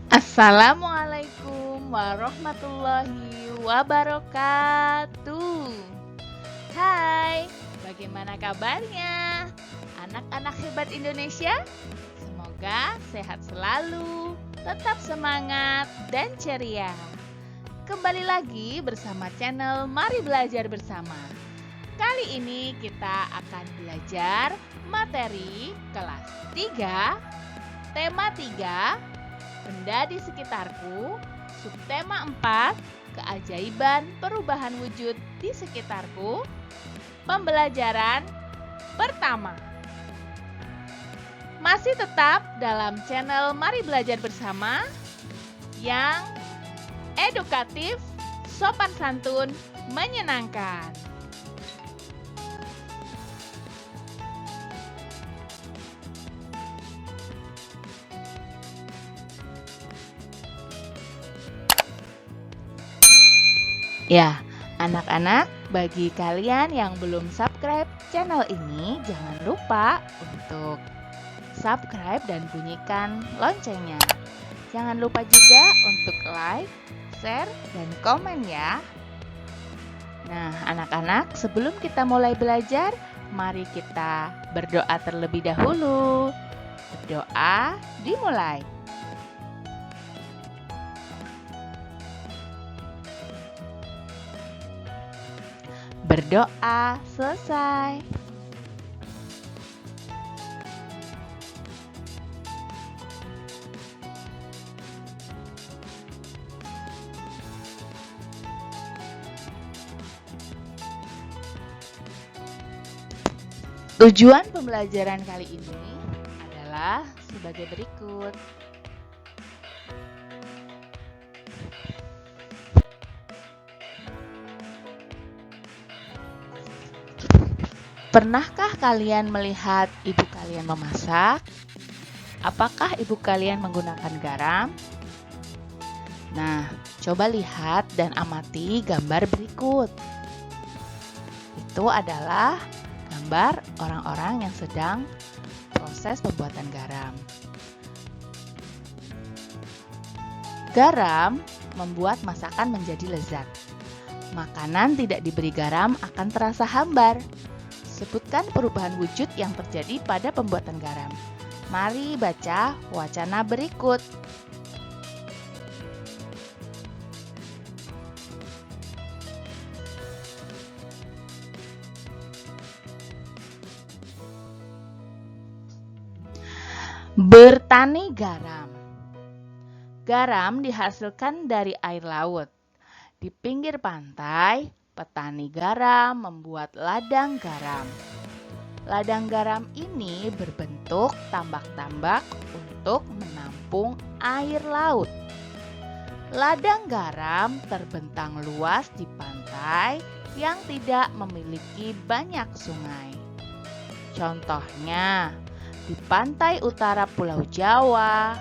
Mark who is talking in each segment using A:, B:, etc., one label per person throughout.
A: Assalamualaikum warahmatullahi wabarakatuh. Hai, bagaimana kabarnya? Anak-anak hebat Indonesia? Semoga sehat selalu, tetap semangat dan ceria. Kembali lagi bersama channel Mari Belajar Bersama. Kali ini kita akan belajar materi kelas 3, tema 3, benda di sekitarku, subtema 4, keajaiban perubahan wujud di sekitarku, pembelajaran pertama. Masih tetap dalam channel Mari Belajar Bersama yang edukatif, sopan santun, menyenangkan. Ya, anak-anak, bagi kalian yang belum subscribe channel ini, jangan lupa untuk subscribe dan bunyikan loncengnya. Jangan lupa juga untuk like, share, dan komen ya. Nah, anak-anak, sebelum kita mulai belajar, mari kita berdoa terlebih dahulu. Berdoa dimulai. Berdoa selesai. Tujuan pembelajaran kali ini adalah sebagai berikut. Pernahkah kalian melihat ibu kalian memasak? Apakah ibu kalian menggunakan garam? Nah, coba lihat dan amati gambar berikut. Itu adalah gambar orang-orang yang sedang proses pembuatan garam. Garam membuat masakan menjadi lezat. Makanan tidak diberi garam akan terasa hambar. Sebutkan perubahan wujud yang terjadi pada pembuatan garam. Mari baca wacana berikut. Bertani garam. Garam dihasilkan dari air laut. Di pinggir pantai, petani garam membuat ladang garam. Ladang garam ini berbentuk tambak-tambak untuk menampung air laut. Ladang garam terbentang luas di pantai yang tidak memiliki banyak sungai. Contohnya, di pantai utara Pulau Jawa,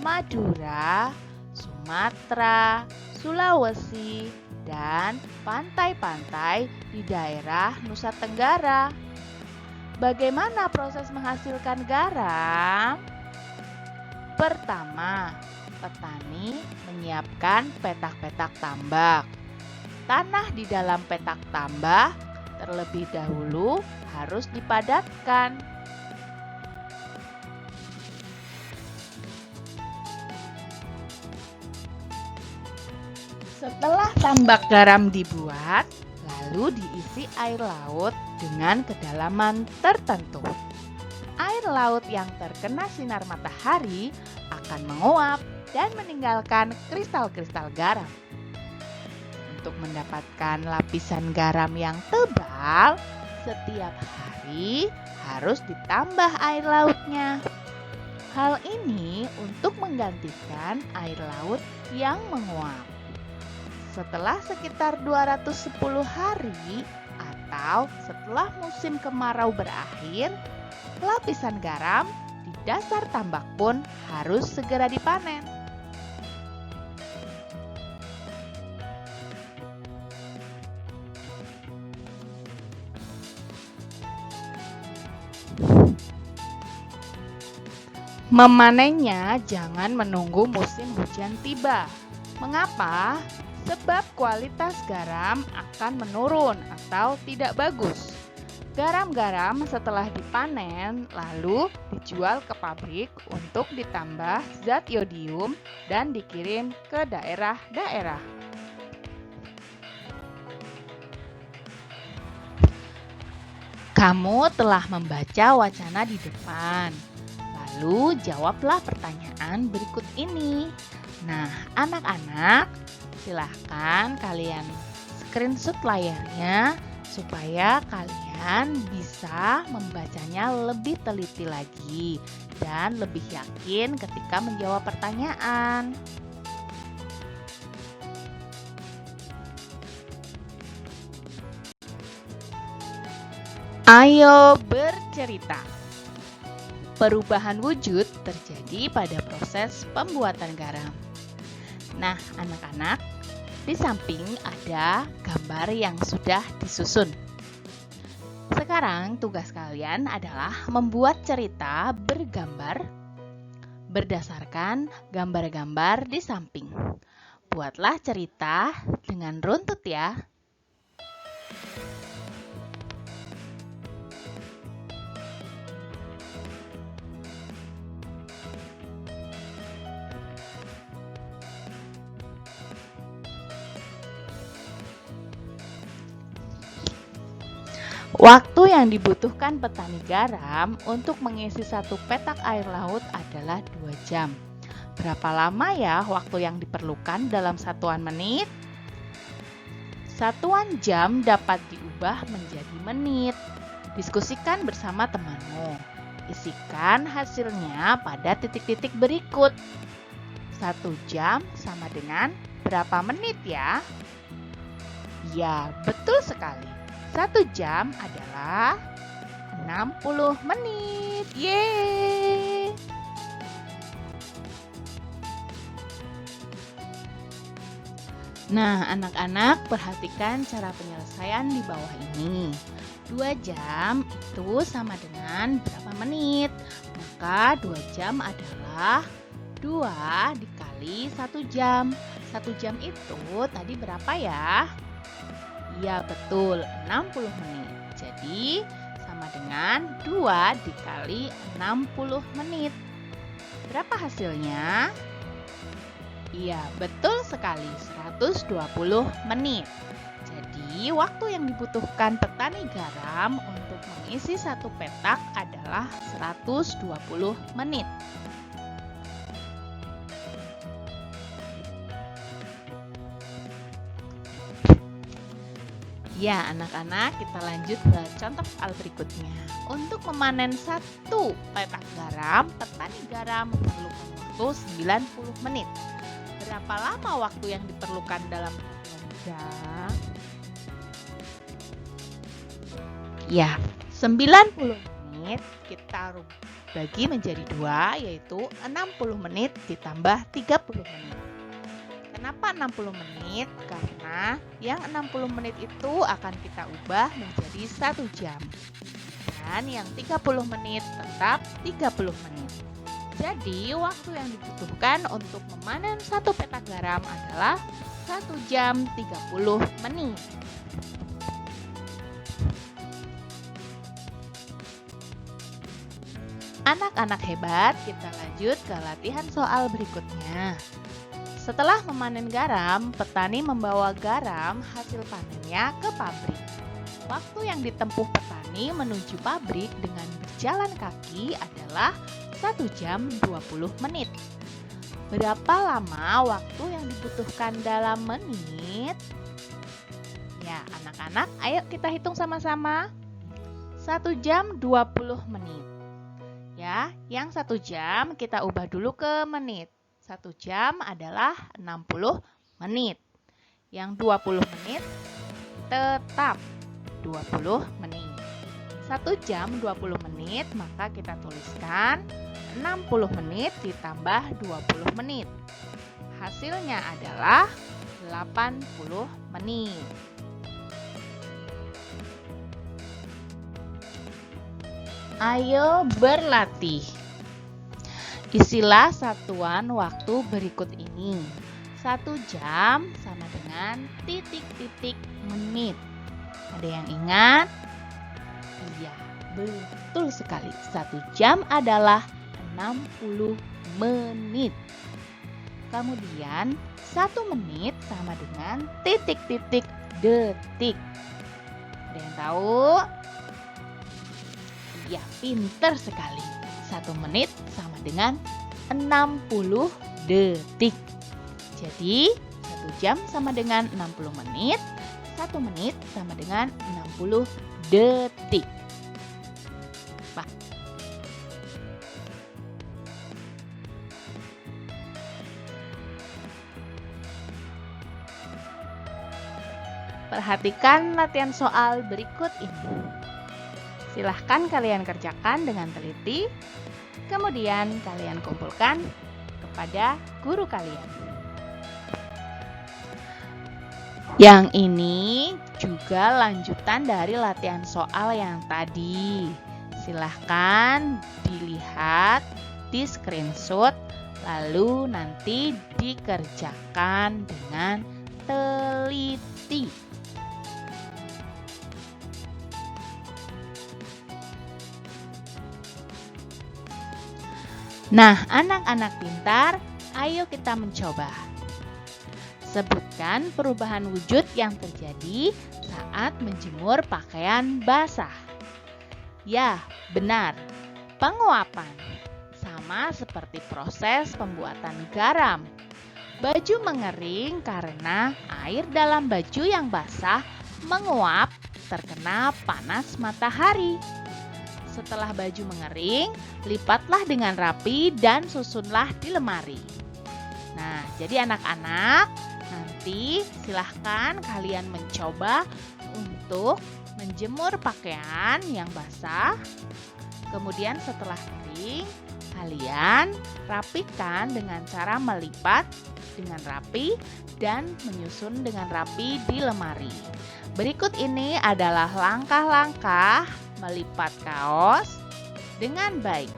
A: Madura, Sumatera, Sulawesi, dan pantai-pantai di daerah Nusa Tenggara. Bagaimana proses menghasilkan garam? Pertama, petani menyiapkan petak-petak tambak. Tanah di dalam petak tambak terlebih dahulu harus dipadatkan. Setelah tambak garam dibuat, lalu diisi air laut dengan kedalaman tertentu. Air laut yang terkena sinar matahari akan menguap dan meninggalkan kristal-kristal garam. Untuk mendapatkan lapisan garam yang tebal, setiap hari harus ditambah air lautnya. Hal ini untuk menggantikan air laut yang menguap. Setelah sekitar 210 hari atau setelah musim kemarau berakhir, lapisan garam di dasar tambak pun harus segera dipanen. Memanennya jangan menunggu musim hujan tiba. Mengapa? Sebab kualitas garam akan menurun atau tidak bagus. Garam-garam setelah dipanen lalu dijual ke pabrik untuk ditambah zat yodium dan dikirim ke daerah-daerah. Kamu telah membaca wacana di depan. Lalu jawablah pertanyaan berikut ini. Nah, anak-anak, silahkan kalian screenshot layarnya supaya kalian bisa membacanya lebih teliti lagi dan lebih yakin ketika menjawab pertanyaan. Ayo bercerita. Perubahan wujud terjadi pada proses pembuatan garam. Nah, anak-anak, di samping ada gambar yang sudah disusun. Sekarang tugas kalian adalah membuat cerita bergambar berdasarkan gambar-gambar di samping. Buatlah cerita dengan runtut ya. Waktu yang dibutuhkan petani garam untuk mengisi satu petak air laut adalah 2 jam. Berapa lama ya waktu yang diperlukan dalam satuan menit? Satuan jam dapat diubah menjadi menit. Diskusikan bersama temanmu. Isikan hasilnya pada titik-titik berikut. 1 jam sama dengan berapa menit ya? Ya, betul sekali. 1 jam adalah 60 menit. Yeay! Nah, anak-anak, perhatikan cara penyelesaian di bawah ini. 2 jam itu sama dengan berapa menit? Maka 2 jam adalah 2 dikali 1 jam. 1 jam itu tadi berapa ya? Ya betul, 60 menit. Jadi sama dengan 2 dikali 60 menit. Berapa hasilnya? Iya, betul sekali, 120 menit. Jadi waktu yang dibutuhkan petani garam untuk mengisi satu petak adalah 120 menit. Ya, anak-anak, kita lanjut ke contoh soal berikutnya. Untuk memanen satu petak garam, petani garam memerlukan waktu 90 menit. Berapa lama waktu yang diperlukan dalam satuan jam? Ya, 90 menit kita bagi menjadi 2, yaitu 60 menit ditambah 30 menit. Kenapa 60 menit? Karena yang 60 menit itu akan kita ubah menjadi 1 jam. Dan yang 30 menit tetap 30 menit. Jadi waktu yang dibutuhkan untuk memanen satu petak garam adalah 1 jam 30 menit. Anak-anak hebat, kita lanjut ke latihan soal berikutnya. Setelah memanen garam, petani membawa garam hasil panennya ke pabrik. Waktu yang ditempuh petani menuju pabrik dengan berjalan kaki adalah 1 jam 20 menit. Berapa lama waktu yang dibutuhkan dalam menit? Ya, anak-anak, ayo kita hitung sama-sama. 1 jam 20 menit. Ya, yang 1 jam kita ubah dulu ke menit. 1 jam adalah 60 menit. Yang 20 menit tetap 20 menit. 1 jam 20 menit, maka kita tuliskan 60 menit ditambah 20 menit. Hasilnya adalah 80 menit. Ayo berlatih. Isilah satuan waktu berikut ini. 1 jam sama dengan titik-titik menit. Ada yang ingat? Iya, betul sekali. 1 jam adalah 60 menit. Kemudian 1 menit sama dengan titik-titik detik. Ada yang tahu? Ya, pinter sekali. 1 menit sama dengan 60 detik. Jadi, 1 jam sama dengan 60 menit, 1 menit sama dengan 60 detik. Perhatikan latihan soal berikut ini. Silahkan kalian kerjakan dengan teliti, kemudian kalian kumpulkan kepada guru kalian. Yang ini juga lanjutan dari latihan soal yang tadi. Silahkan dilihat, di screenshot, lalu nanti dikerjakan dengan teliti. Nah, anak-anak pintar, ayo kita mencoba. Sebutkan perubahan wujud yang terjadi saat menjemur pakaian basah. Ya, benar. Penguapan. Sama seperti proses pembuatan garam. Baju mengering karena air dalam baju yang basah menguap terkena panas matahari. Setelah baju mengering, lipatlah dengan rapi dan susunlah di lemari. Nah, jadi anak-anak, nanti silahkan kalian mencoba untuk menjemur pakaian yang basah. Kemudian setelah kering, kalian rapikan dengan cara melipat dengan rapi dan menyusun dengan rapi di lemari. Berikut ini adalah langkah-langkah melipat kaos dengan baik.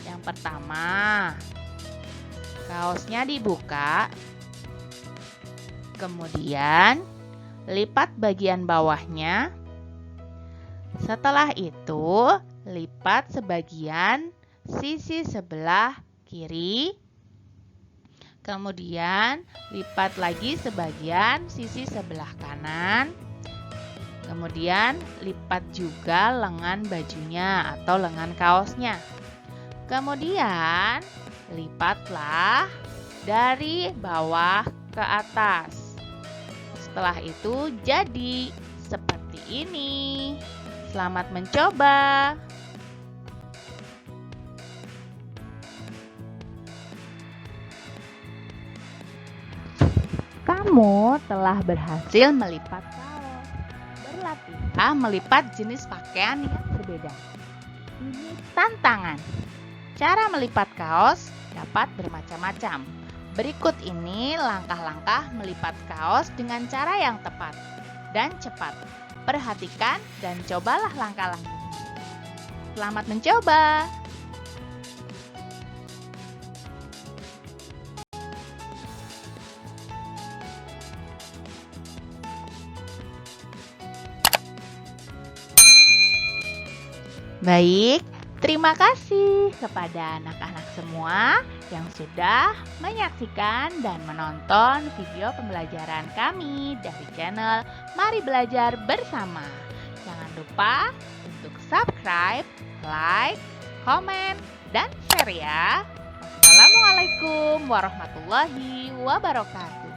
A: Yang pertama, kaosnya dibuka, kemudian lipat bagian bawahnya. Setelah itu, lipat sebagian sisi sebelah kiri, kemudian lipat lagi sebagian sisi sebelah kanan. Kemudian lipat juga lengan bajunya atau lengan kaosnya. Kemudian lipatlah dari bawah ke atas. Setelah itu jadi seperti ini. Selamat mencoba. Kamu telah berhasil melipat kaos. Berlatihlah melipat jenis pakaian yang berbeda. Ini tantangan. Cara melipat kaos dapat bermacam-macam. Berikut ini langkah-langkah melipat kaos dengan cara yang tepat dan cepat. Perhatikan dan cobalah langkah-langkah. Selamat mencoba. Baik, terima kasih kepada anak-anak semua yang sudah menyaksikan dan menonton video pembelajaran kami dari channel Mari Belajar Bersama. Jangan lupa untuk subscribe, like, komen, dan share ya. Wassalamualaikum warahmatullahi wabarakatuh.